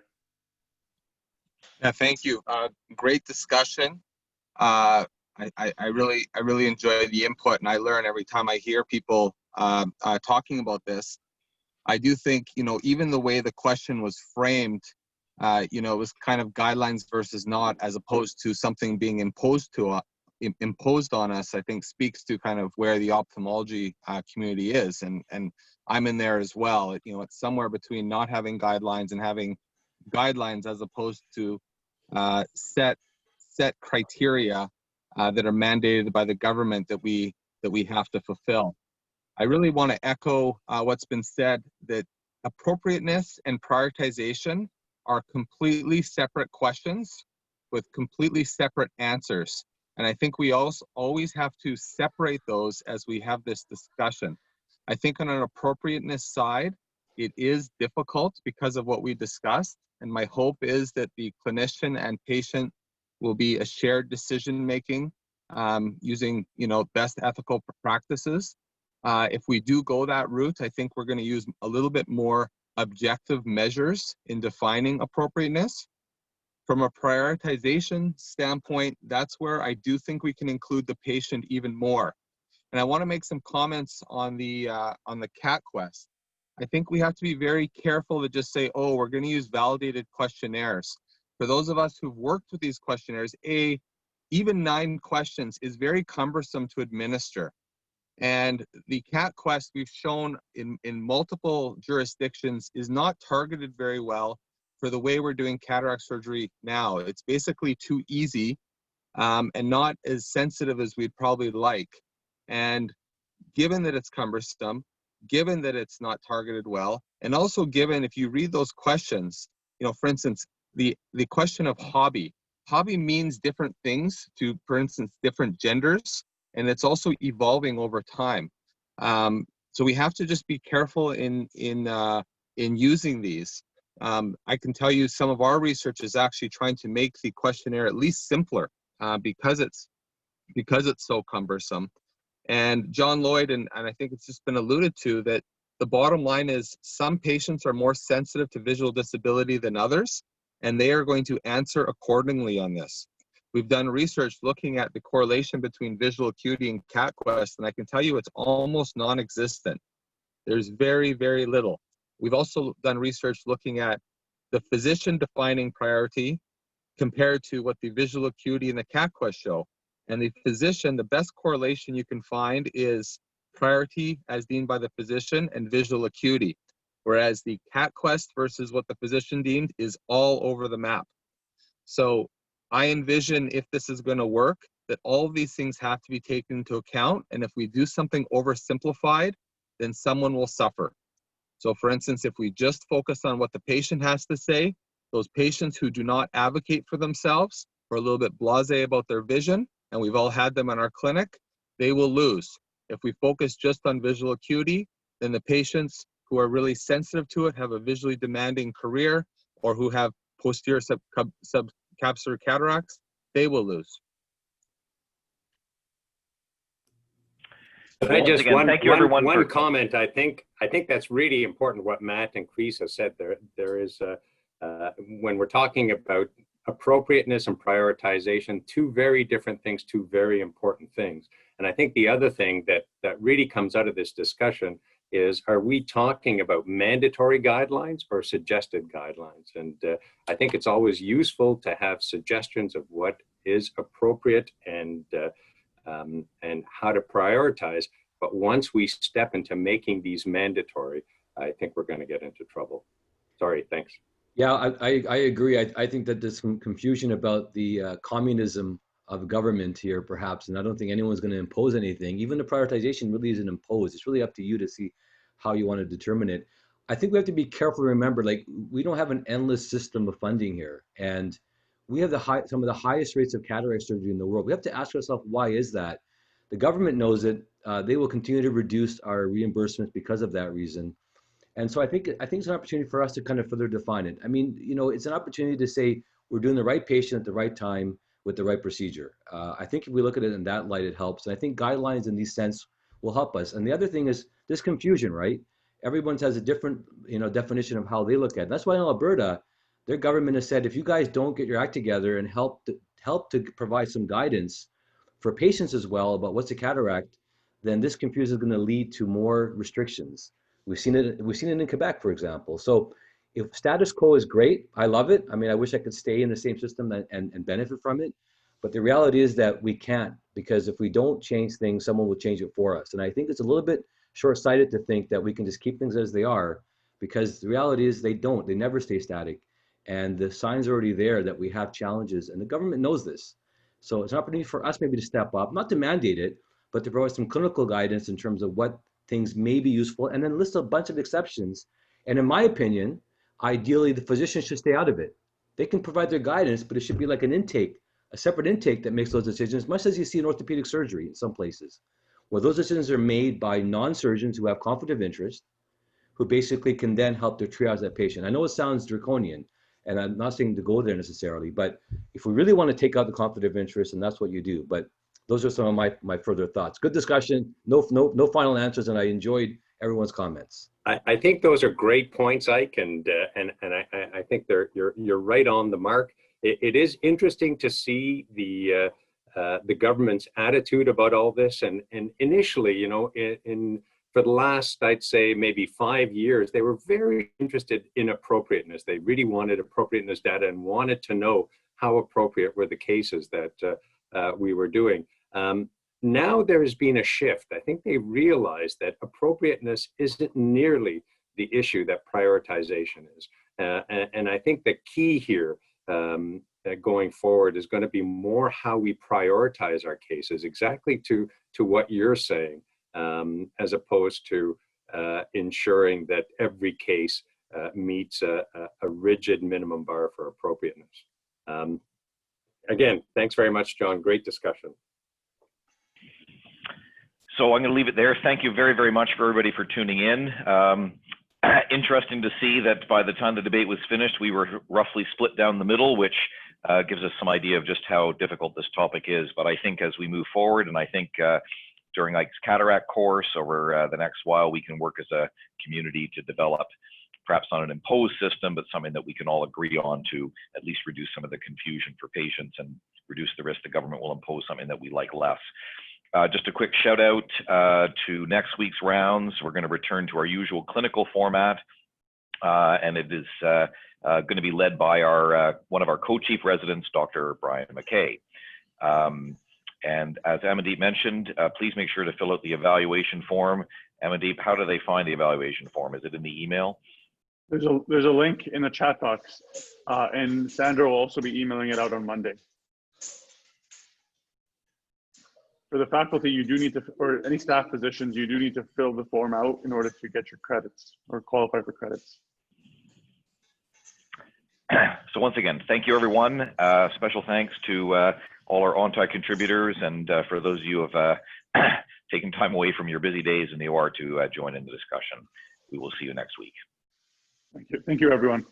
Yeah, thank you. Great discussion. I really enjoy the input, and I learn every time I hear people talking about this. I do think, you know, even the way the question was framed, you know, it was kind of guidelines versus not, as opposed to something being imposed on us, I think speaks to kind of where the ophthalmology community is, and I'm in there as well. You know, it's somewhere between not having guidelines and having guidelines, as opposed to set criteria that are mandated by the government that we have to fulfill. I really want to echo what's been said, that appropriateness and prioritization are completely separate questions with completely separate answers. And I think we also always have to separate those as we have this discussion. I think on an appropriateness side, it is difficult because of what we discussed. And my hope is that the clinician and patient will be a shared decision-making using, you know, best ethical practices. If we do go that route, I think we're going to use a little bit more objective measures in defining appropriateness. From a prioritization standpoint, that's where I do think we can include the patient even more. And I want to make some comments on the CAT quest. I think we have to be very careful to just say, oh, we're going to use validated questionnaires. For those of us who've worked with these questionnaires, even 9 questions is very cumbersome to administer. And the CAT quest we've shown in multiple jurisdictions is not targeted very well for the way we're doing cataract surgery now. It's basically too easy and not as sensitive as we'd probably like. And given that it's cumbersome, given that it's not targeted well, and also given, if you read those questions, you know, for instance, the question of hobby means different things to, for instance, different genders, and it's also evolving over time. So we have to just be careful in using these. I can tell you some of our research is actually trying to make the questionnaire at least simpler because it's so cumbersome. And John Lloyd, and I think it's just been alluded to, that the bottom line is some patients are more sensitive to visual disability than others, and they are going to answer accordingly on this. We've done research looking at the correlation between visual acuity and CAT quest, and I can tell you it's almost non-existent. There's very, very little. We've also done research looking at the physician defining priority compared to what the visual acuity and the CAT quest show. And the physician, the best correlation you can find is priority as deemed by the physician and visual acuity, whereas the CAT quest versus what the physician deemed is all over the map. So I envision, if this is going to work, that all of these things have to be taken into account. And if we do something oversimplified, then someone will suffer. So for instance, if we just focus on what the patient has to say, those patients who do not advocate for themselves or a little bit blasé about their vision, and we've all had them in our clinic, they will lose. If we focus just on visual acuity, then the patients who are really sensitive to it, have a visually demanding career, or who have posterior subcapsular cataracts, they will lose. But I just thank you everyone one for comment. I think that's really important what Matt and Chris have said. There is when we're talking about appropriateness and prioritization, 2 very different things, 2 very important things. And I think the other thing that really comes out of this discussion is, are we talking about mandatory guidelines or suggested guidelines? And I think it's always useful to have suggestions of what is appropriate and how to prioritize. But once we step into making these mandatory, I think we're going to get into trouble. Sorry, thanks. Yeah, I agree. I think that there's some confusion about the communism of government here, perhaps, and I don't think anyone's going to impose anything. Even the prioritization really isn't imposed. It's really up to you to see how you want to determine it. I think we have to be careful to remember, like, we don't have an endless system of funding here, and we have some of the highest rates of cataract surgery in the world. We have to ask ourselves, why is that? The government knows it. They will continue to reduce our reimbursements because of that reason. And so I think it's an opportunity for us to kind of further define it. I mean, you know, it's an opportunity to say we're doing the right patient at the right time with the right procedure. I think if we look at it in that light, it helps. And I think guidelines in these sense will help us. And the other thing is this confusion, right? Everyone has a different, you know, definition of how they look at it. That's why in Alberta, their government has said, if you guys don't get your act together and help to provide some guidance for patients as well about what's a cataract, then this confusion is going to lead to more restrictions. We've seen it in Quebec, for example. So if status quo is great, I love it. I mean, I wish I could stay in the same system and benefit from it. But the reality is that we can't, because if we don't change things, someone will change it for us. And I think it's a little bit short-sighted to think that we can just keep things as they are, because the reality is they don't. They never stay static. And the signs are already there that we have challenges, and the government knows this. So it's an opportunity for us maybe to step up, not to mandate it, but to provide some clinical guidance in terms of what things may be useful, and then list a bunch of exceptions. And in my opinion, ideally, the physician should stay out of it. They can provide their guidance, but it should be like an intake, a separate intake that makes those decisions, much as you see in orthopedic surgery in some places, where those decisions are made by non-surgeons who have conflict of interest, who basically can then help to triage that patient. I know it sounds draconian, and I'm not saying to go there necessarily, but if we really want to take out the conflict of interest, and that's what you do. But those are some of my further thoughts. Good discussion, no final answers, and I enjoyed everyone's comments. I think those are great points, Ike, and I think you're right on the mark. It is interesting to see the government's attitude about all this, and initially, you know, for the last, I'd say we 5 years, they were very interested in appropriateness. They really wanted appropriateness data and wanted to know how appropriate were the cases that we were doing. Now there has been a shift. I think they realized that appropriateness isn't nearly the issue that prioritization is. And I think the key here going forward is going to be more how we prioritize our cases, exactly to what you're saying, as opposed to ensuring that every case meets a rigid minimum bar for appropriateness. Again, thanks very much, John. Great discussion. So I'm going to leave it there. Thank you very, very much for everybody for tuning in. Interesting to see that by the time the debate was finished, we were roughly split down the middle, which gives us some idea of just how difficult this topic is. But I think as we move forward, and I think during Ike's cataract course over the next while, we can work as a community to develop perhaps not an imposed system, but something that we can all agree on to at least reduce some of the confusion for patients and reduce the risk the government will impose something that we like less. Just a quick shout out to next week's rounds. We're going to return to our usual clinical format, and it is going to be led by our one of our co-chief residents, Dr. Brian McKay. And as Amandeep mentioned, please make sure to fill out the evaluation form. Amandeep, how do they find the evaluation form? Is it in the email? There's a link in the chat box, and Sandra will also be emailing it out on Monday. For the faculty, you do need to, or any staff positions, you do need to fill the form out in order to get your credits or qualify for credits. So once again, thank you everyone. Special thanks to all our on-time contributors, and for those of you who have taken time away from your busy days in the OR to join in the discussion. We will see you next week. Thank you everyone.